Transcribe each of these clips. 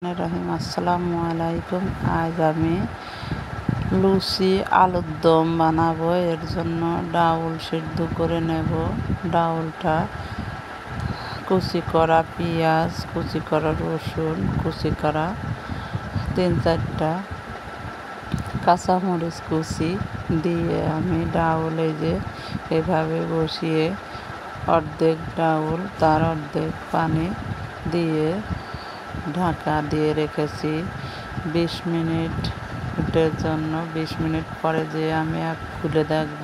রহিম আসসালামু আলাইকুম। আজ আমি লুচি আলুর দম বানাবো। এর জন্য ডাউল সিদ্ধ করে নেব। ডাউলটা কুচি করা পেঁয়াজ, কুচি করা রসুন, কুচি করা 3-4টা কাঁচামরিচ কুচি দিয়ে আমি ডাউল যে এভাবে বসিয়ে অর্ধেক ডাউল তার অর্ধেক পানি দিয়ে ঢাকা দিয়ে রেখেছি 20 মিনিটের জন্য। 20 মিনিট পরে যে আমি খুলে দেখব।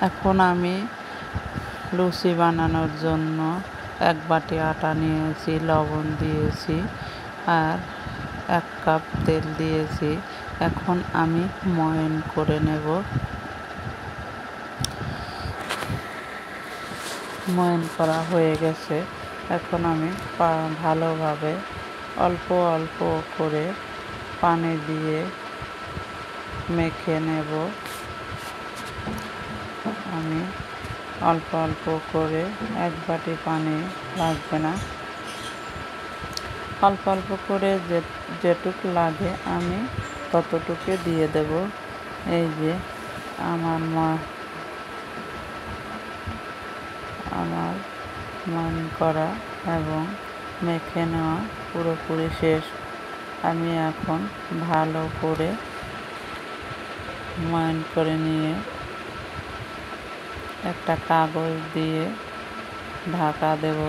এখন আমি লুচি বানানোর জন্য 1 বাটি আটা নিয়েছি, লবণ দিয়েছি আর 1 কাপ তেল দিয়েছি। এখন আমি ময়ান করে নেব। ময়ান করা হয়ে গেছে। এখন আমি ভালোভাবে অল্প অল্প করে পানি দিয়ে মেখে নেব। আমি অল্প অল্প করে 1 বাটি পানি লাগবে না, অল্প অল্প করে যেটুকু লাগে আমি ততটুকু দিয়ে দেব। এই যে আমার ময়ান করা এবং মেখে নেওয়া পুরোপুরি শেষ। আমি এখন ভালো করে ময়ান করে নিয়ে একটা কাগজ দিয়ে ঢাকা দেব।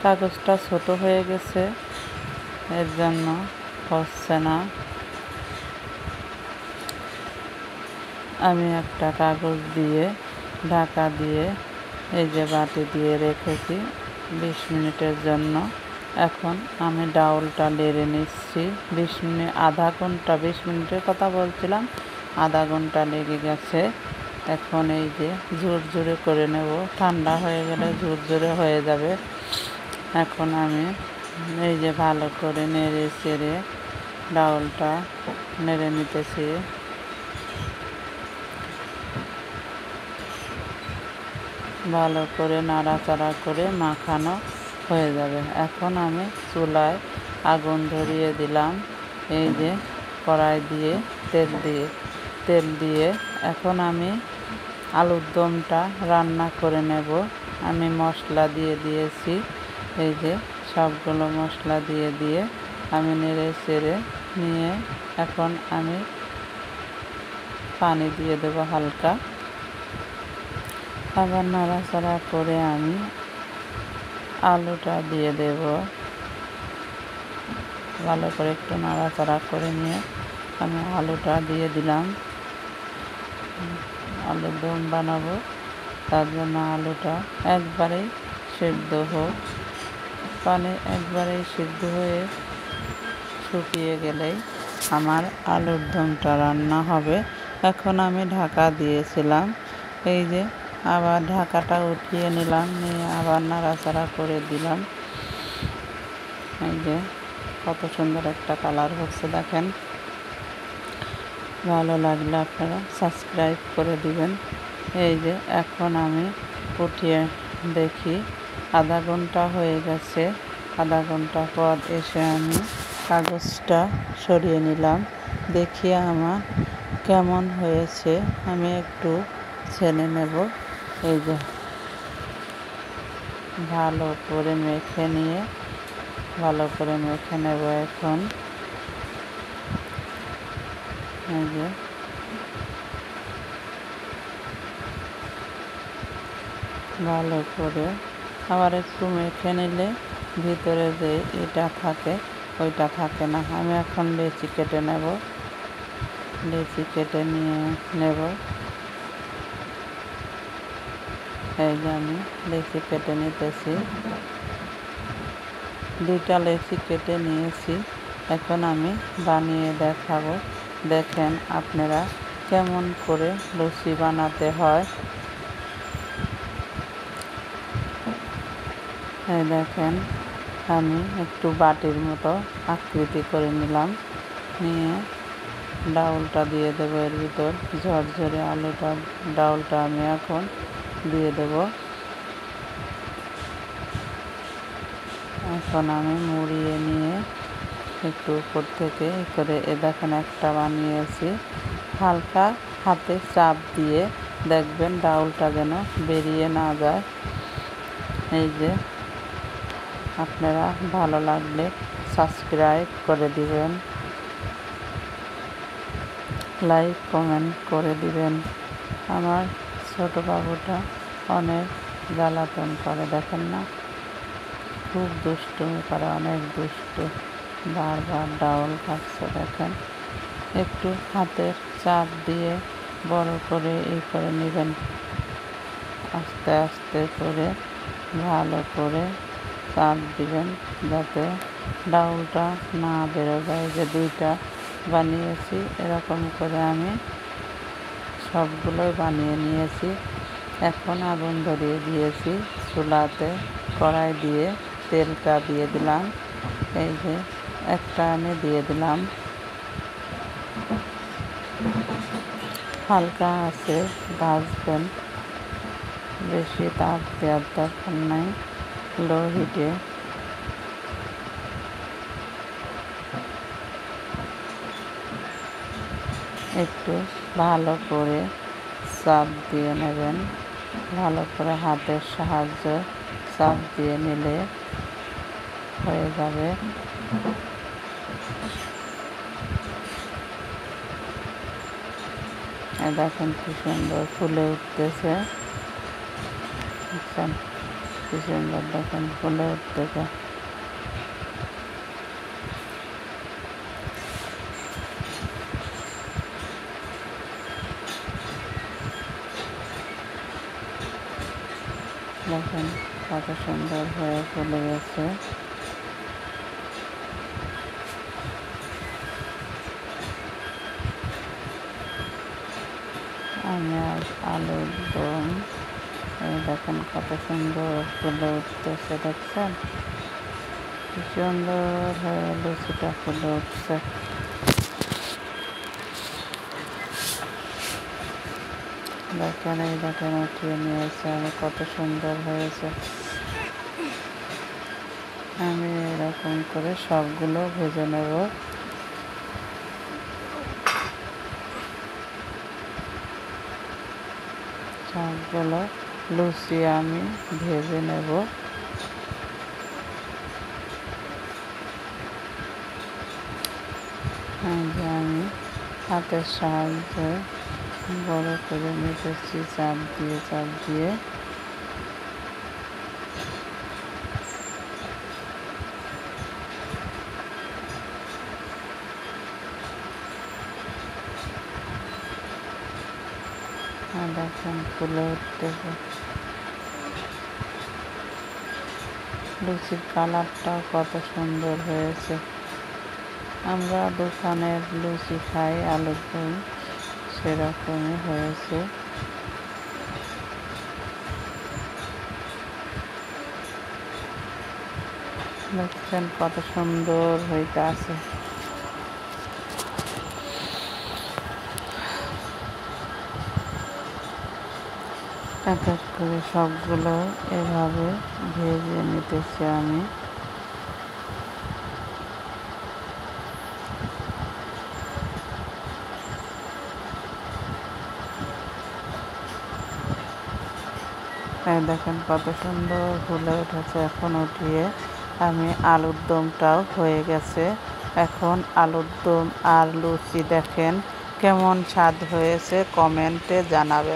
কাগজটা ছোট হয়ে গেছে, এর জন্য হচ্ছে না। আমি একটা কাগজ দিয়ে ঢাকা দিয়ে এই যে বাটি দিয়ে রেখেছি 20 মিনিটের জন্য। এখন আমি ডাউলটা নেড়ে নিচ্ছি 20 মিনিট, আধা ঘন্টা। 20 মিনিটের কথা বলছিলাম, আধা ঘন্টা লেগে গেছে। এখন এই যে ঝুরঝুরে করে নেব, ঠান্ডা হয়ে গেলে ঝুরঝুরে হয়ে যাবে। এখন আমি এই যে ভালো করে নেড়ে চেড়ে ডাউলটা নেড়ে নিতেছি। ভালো করে নাড়াচাড়া করে মাখানো হয়ে যাবে। এখন আমি চুলায় আগুন ধরিয়ে দিলাম। এই যে কড়াই দিয়ে তেল দিয়ে এখন আমি আলুর দমটা রান্না করে নেব। আমি মশলা দিয়ে দিয়েছি। এই যে সবগুলো মশলা দিয়ে আমি নেড়ে চেড়ে নিয়ে এখন আমি পানি দিয়ে দেবো হালকা। আবার নাড়াচাড়া করে আমি আলুটা দিয়ে দেব। ভালো করে একটু নাড়াচাড়া করে নিয়ে আমি আলুটা দিয়ে দিলাম। আলুর দম বানাবো, তার জন্য আলুটা একবারেই সিদ্ধ হোক। পানি একবারেই সিদ্ধ হয়ে শুকিয়ে গেলেই আমার আলুর দমটা রান্না হবে। এখন আমি ঢাকা দিয়েছিলাম। এই যে আবার ঢাকাটা উঠিয়ে নিলাম, নিয়ে আবার নাড়াচাড়া করে দিলাম। এই যে কত সুন্দর একটা কালার হচ্ছে দেখেন। ভালো লাগলে আপনারা সাবস্ক্রাইব করে দিবেন। এই যে এখন আমি উঠিয়ে দেখি আধা ঘন্টা হয়ে গেছে। আধা ঘন্টা পর এসে আমি কাগজটা সরিয়ে নিলাম। দেখি আমার কেমন হয়েছে, আমি একটু ছেনে নেব। এই যে ভালো করে মেখে নিয়ে নেব। এখন এই যে ভালো করে আবার একটু মেখে নিলে ভিতরে যে এটা থাকে ওইটা থাকে না। আমি এখন লেচি কেটে নেব। লেচি কেটে নিয়ে নেব। এই যে আমি লেচি কেটে নিতেছি। 2টা লেচি কেটে নিয়েছি। এখন আমি বানিয়ে দেখাবো। দেখেন আপনারা কেমন করে লুচি বানাতে হয়। এই দেখেন আমি একটু বাটির মতো আকৃতি করে নিলাম, নিয়ে ডাউলটা দিয়ে দেবো এর ভিতর। ঝরঝরে ডাউলটা আমি এখন দিয়ে দেব। এখন আমি মুড়িয়ে নিয়ে একটু উপর থেকে করে দেখেন একটা বানিয়েছি। হালকা হাতে চাপ দিয়ে দেখবেন ডাউলটা যেন বেরিয়ে না যায়। এই যে, আপনারা ভালো লাগলে সাবস্ক্রাইব করে দিবেন, লাইক কমেন্ট করে দিবেন। আমার ছোট বাবুটা অনেক জ্বালাতন করে, দেখেন না, খুব দুষ্টুমি করে, অনেক দুষ্টু, বারবার ডাউল খাচ্ছে। দেখেন, একটু হাতের চাপ দিয়ে বড় করে করে নেবেন, আস্তে আস্তে করে ভালো করে চাপ দিবেন যাতে ডাউলটা না বেরো যায়। যে দুইটা বানিয়েছি, এরকম করে আমি সবগুলোই বানিয়ে নিয়েছি। এখন আগুন ধরিয়ে দিয়েছি চুলাতে, কড়াই দিয়ে তেলটা দিয়ে দিলাম। এই যে একটা আমি দিয়ে দিলাম, হালকা আছে ভাজবেন, বেশি তাপ দেওয়ার দরকার নাই, লো হিটে। একটু ভালো করে চাপ দিয়ে নেবেন, ভালো করে হাতের সাহায্যে চাপ দিয়ে নিলে হয়ে যাবে। দেখেন কি সুন্দর ফুলে উঠতেছে, দেখেন কি সুন্দর, দেখেন ফুলে উঠতেছে। দেখেন কত সুন্দর হয়ে ফুলে গেছে। আমি আলুর দম, এই দেখেন কত সুন্দর ফুলে উঠতেছে, দেখছেন কি সুন্দর হয়ে লুচিটা ফুলে উঠছে। দেখেন, এই দেখেন উঠিয়ে নিয়েছে আমি, কত সুন্দর হয়েছে। আমি এরকম করে সবগুলো ভেজে নেব। সবগুলো লুচি আমি ভেজে নেব। আমি হাতের সাহায্যে বড় করে নিতেছি, চাপ দিয়ে। দেখেন ফুলে উঠতেছে। লুচির কালারটাও কত সুন্দর হয়েছে। আমরা দোকানের লুচি খাই আলুর দম, সেরকমই হয়েছে। দেখছেন কত সুন্দর হইতে আছে। এক এক করে সবগুলো এভাবে ভেজে নিতেছি আমি। দেখেন কত সুন্দর ফুলে উঠেছে। এখন উঠিয়ে আমি আলুর দমটাও হয়ে গেছে। এখন আলুর দম আর লুচি দেখেন কেমন স্বাদ হয়েছে, কমেন্টে জানাবেন।